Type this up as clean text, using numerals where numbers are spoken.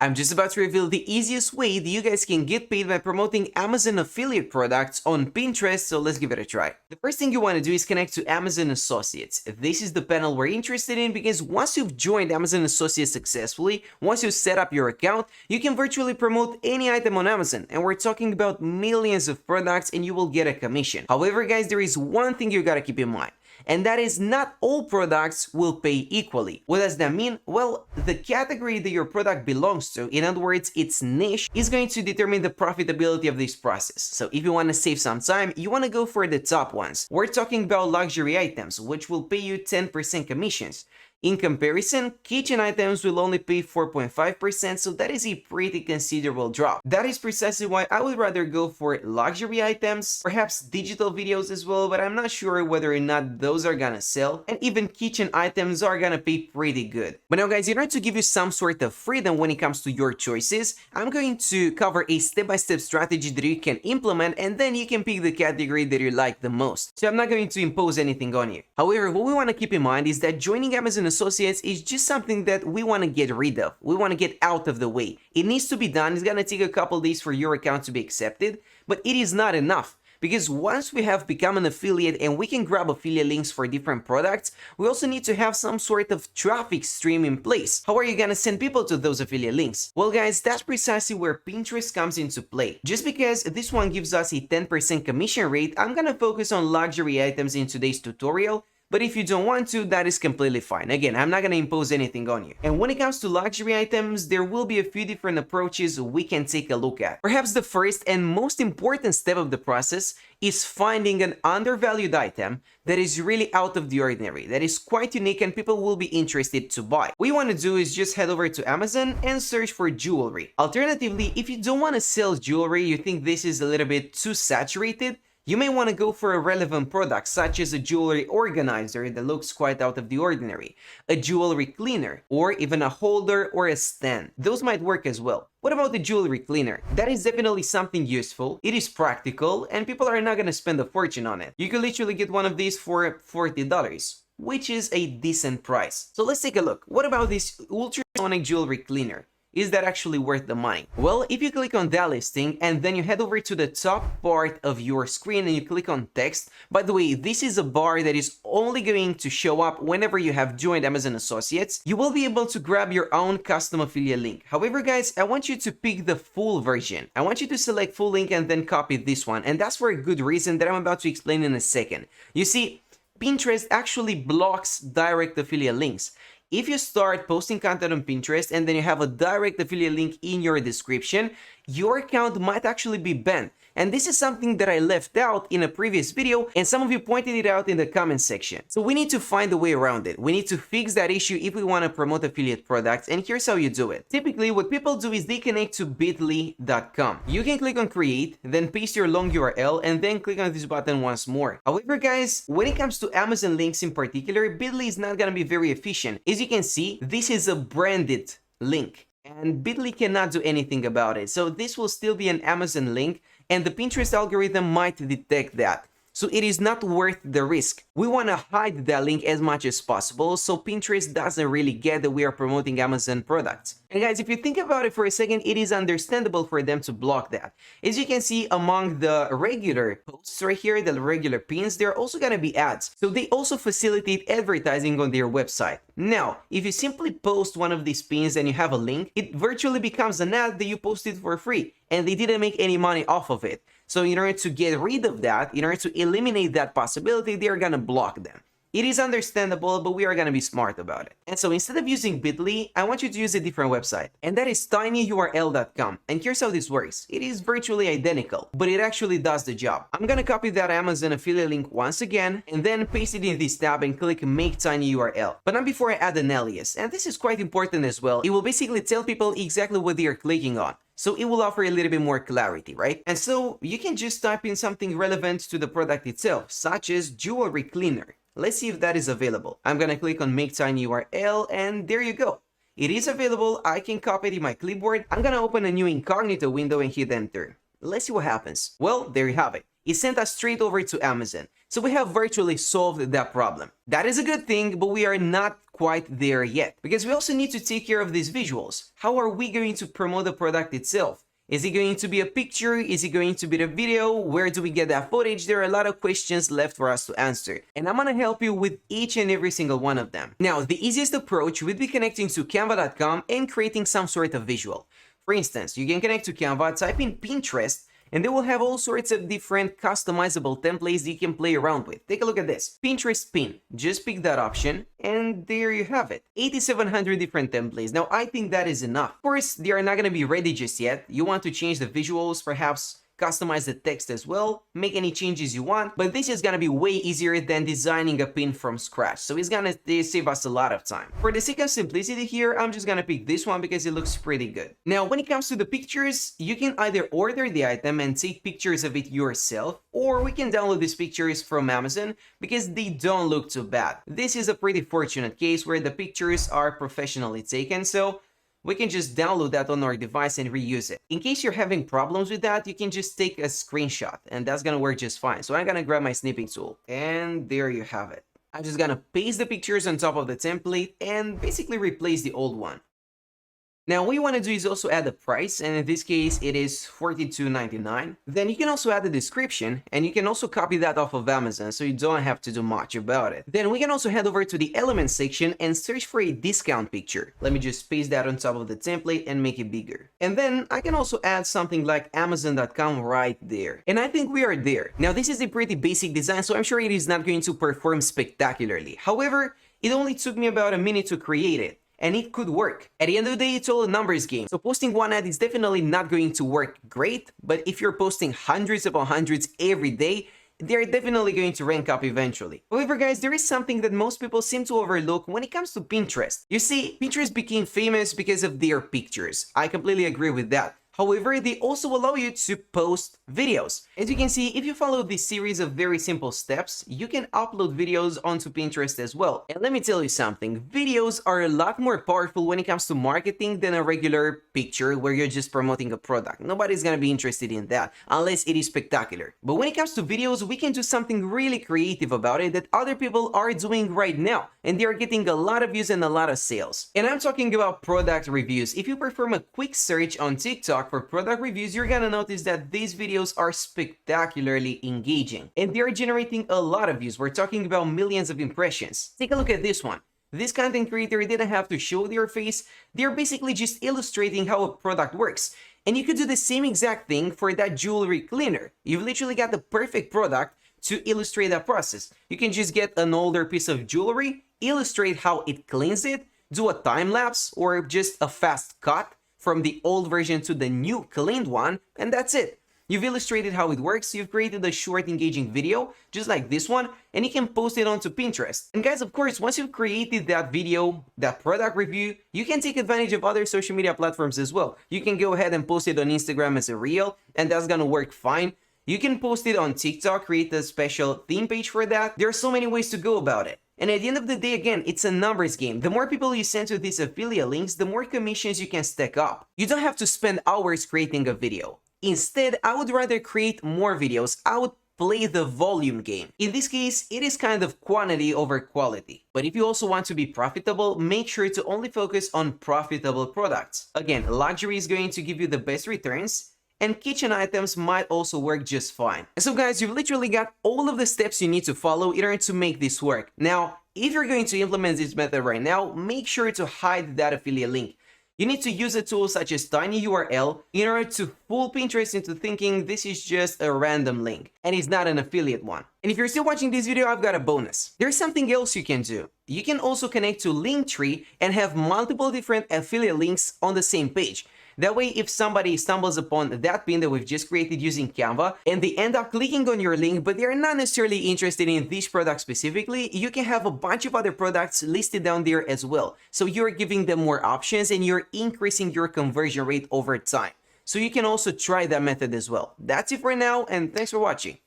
I'm just about to reveal the easiest way that you guys can get paid by promoting Amazon affiliate products on Pinterest, so let's give it a try. The first thing you want to do is connect to Amazon Associates. This is the panel we're interested in because once you've joined Amazon Associates successfully, once you set up your account, you can virtually promote any item on Amazon, and we're talking about millions of products and you will get a commission. However, guys, there is one thing you gotta keep in mind. And that is not all products will pay equally. What does that mean? Well, the category that your product belongs to, in other words, its niche, is going to determine the profitability of this process. So if you want to save some time, you want to go for the top ones. We're talking about luxury items, which will pay you 10% commissions. In comparison, kitchen items will only pay 4.5%, so that is a pretty considerable drop. That is precisely why I would rather go for luxury items, perhaps digital videos as well, but I'm not sure whether or not those are gonna sell, and even kitchen items are gonna pay pretty good. But now guys, in order to give you some sort of freedom when it comes to your choices, I'm going to cover a step-by-step strategy that you can implement, and then you can pick the category that you like the most. So I'm not going to impose anything on you. However, what we want to keep in mind is that joining Amazon Associates is just something that we want to get rid of. We want to get out of the way. It needs to be done. It's going to take a couple days for your account to be accepted, but it is not enough. Because once we have become an affiliate and we can grab affiliate links for different products, we also need to have some sort of traffic stream in place. How are you gonna send people to those affiliate links? Well guys, that's precisely where Pinterest comes into play. Just because this one gives us a 10% commission rate, I'm gonna focus on luxury items in today's tutorial. But if you don't want to, that is completely fine. Again, I'm not going to impose anything on you. And when it comes to luxury items, there will be a few different approaches we can take a look at. Perhaps the first and most important step of the process is finding an undervalued item that is really out of the ordinary, that is quite unique and people will be interested to buy. What you want to do is just head over to Amazon and search for jewelry. Alternatively, if you don't want to sell jewelry, you think this is a little bit too saturated, you may want to go for a relevant product such as a jewelry organizer that looks quite out of the ordinary, a jewelry cleaner, or even a holder or a stand. Those might work as well. What about the jewelry cleaner? That is definitely something useful, it is practical, and people are not going to spend a fortune on it. You can literally get one of these for $40, which is a decent price. So let's take a look. What about this ultrasonic jewelry cleaner? Is that actually worth the money? Well, if you click on that listing and then you head over to the top part of your screen and you click on text, by the way, this is a bar that is only going to show up whenever you have joined Amazon Associates, you will be able to grab your own custom affiliate link. However, guys, I want you to pick the full version. I want you to select full link and then copy this one. And that's for a good reason that I'm about to explain in a second. You see, Pinterest actually blocks direct affiliate links. If you start posting content on Pinterest and then you have a direct affiliate link in your description, your account might actually be banned. And this is something that I left out in a previous video and some of you pointed it out in the comment section. So we need to find a way around it. We need to fix that issue if we want to promote affiliate products, and here's how you do it. Typically, what people do is they connect to bit.ly.com. You can click on create, then paste your long URL, and then click on this button once more. However, guys, when it comes to Amazon links in particular, Bitly is not going to be very efficient. As you can see, this is a branded link, and Bitly cannot do anything about it. So this will still be an Amazon link, and the Pinterest algorithm might detect that. So it is not worth the risk. We want to hide that link as much as possible so Pinterest doesn't really get that we are promoting Amazon products. And guys, if you think about it for a second, it is understandable for them to block that. As you can see among the regular posts right here, the regular pins, there are also going to be ads. So they also facilitate advertising on their website. Now, if you simply post one of these pins and you have a link, it virtually becomes an ad that you posted for free and they didn't make any money off of it. So in order to get rid of that, in order to eliminate that possibility, they're going to block them. It is understandable, but we are going to be smart about it. And so instead of using Bitly, I want you to use a different website, and that is tinyurl.com. And here's how this works. It is virtually identical, but it actually does the job. I'm going to copy that Amazon affiliate link once again, and then paste it in this tab and click Make Tiny URL. But not before I add an alias, and this is quite important as well. It will basically tell people exactly what they are clicking on. So it will offer a little bit more clarity, right? And so you can just type in something relevant to the product itself, such as jewelry cleaner. Let's see if that is available. I'm gonna click on Make Tiny URL, and there you go. It is available. I can copy it in my clipboard. I'm gonna open a new incognito window and hit enter. Let's see what happens. Well, there you have it. it sent us straight over to Amazon. So we have virtually solved that problem. That is a good thing, but we are not quite there yet, because we also need to take care of these visuals. How are we going to promote the product itself? Is it going to be a picture? Is it going to be the video? Where do we get that footage? There are a lot of questions left for us to answer, and I'm gonna help you with each and every single one of them. Now, the easiest approach would be connecting to canva.com and creating some sort of visual. For instance, you can connect to Canva, type in Pinterest, and they will have all sorts of different customizable templates that you can play around with. Take a look at this. Pinterest pin. Just pick that option, and there you have it. 8,700 different templates. Now, I think that is enough. Of course, they are not going to be ready just yet. You want to change the visuals, perhaps customize the text as well, make any changes you want, but this is gonna be way easier than designing a pin from scratch, so it's gonna save us a lot of time. For the sake of simplicity here, I'm just gonna pick this one because it looks pretty good. Now, when it comes to the pictures, you can either order the item and take pictures of it yourself, or we can download these pictures from Amazon because they don't look too bad. This is a pretty fortunate case where the pictures are professionally taken, so we can just download that on our device and reuse it. In case you're having problems with that, you can just take a screenshot and that's gonna work just fine. So I'm gonna grab my snipping tool and there you have it. I'm just gonna paste the pictures on top of the template and basically replace the old one. Now, what you want to do is also add the price, and in this case, it is $42.99. Then you can also add the description, and you can also copy that off of Amazon, so you don't have to do much about it. Then we can also head over to the elements section and search for a discount picture. Let me just paste that on top of the template and make it bigger. And then I can also add something like Amazon.com right there. And I think we are there. Now, this is a pretty basic design, so I'm sure it is not going to perform spectacularly. However, it only took me about a minute to create it, and it could work. At the end of the day, it's all a numbers game. So posting one ad is definitely not going to work great, but if you're posting hundreds upon hundreds every day, they're definitely going to rank up eventually. However, guys, there is something that most people seem to overlook when it comes to Pinterest. You see, Pinterest became famous because of their pictures. I completely agree with that. However, they also allow you to post videos. As you can see, if you follow this series of very simple steps, you can upload videos onto Pinterest as well. And let me tell you something, videos are a lot more powerful when it comes to marketing than a regular picture where you're just promoting a product. Nobody's gonna be interested in that unless it is spectacular. But when it comes to videos, we can do something really creative about it that other people are doing right now, and they are getting a lot of views and a lot of sales. And I'm talking about product reviews. If you perform a quick search on TikTok for product reviews, you're gonna notice that these videos are spectacularly engaging and they are generating a lot of views. We're talking about millions of impressions. Take a look at this one. This content creator didn't have to show their face. They're basically just illustrating how a product works. And you could do the same exact thing for that jewelry cleaner. You've literally got the perfect product to illustrate that process. You can just get an older piece of jewelry, illustrate how it cleans it, do a time lapse or just a fast cut from the old version to the new cleaned one, and that's it. You've illustrated how it works, you've created a short engaging video, just like this one, and you can post it onto Pinterest. And guys, of course, once you've created that video, that product review, you can take advantage of other social media platforms as well. You can go ahead and post it on Instagram as a reel, and that's gonna work fine. You can post it on TikTok, create a special theme page for that. There are so many ways to go about it. And at the end of the day, again, it's a numbers game. The more people you send to these affiliate links, the more commissions you can stack up. You don't have to spend hours creating a video. Instead, I would rather create more videos. I would play the volume game. In this case, it is kind of quantity over quality. But if you also want to be profitable, make sure to only focus on profitable products. Again, luxury is going to give you the best returns, and kitchen items might also work just fine. And so guys, you've literally got all of the steps you need to follow in order to make this work. Now, if you're going to implement this method right now, make sure to hide that affiliate link. You need to use a tool such as tinyurl in order to fool Pinterest into thinking this is just a random link and it's not an affiliate one. And if you're still watching this video, I've got a bonus. There's something else you can do. You can also connect to Linktree and have multiple different affiliate links on the same page. That way, if somebody stumbles upon that pin that we've just created using Canva and they end up clicking on your link, but they're not necessarily interested in this product specifically, you can have a bunch of other products listed down there as well. So you're giving them more options and you're increasing your conversion rate over time. So you can also try that method as well. That's it for now, and thanks for watching.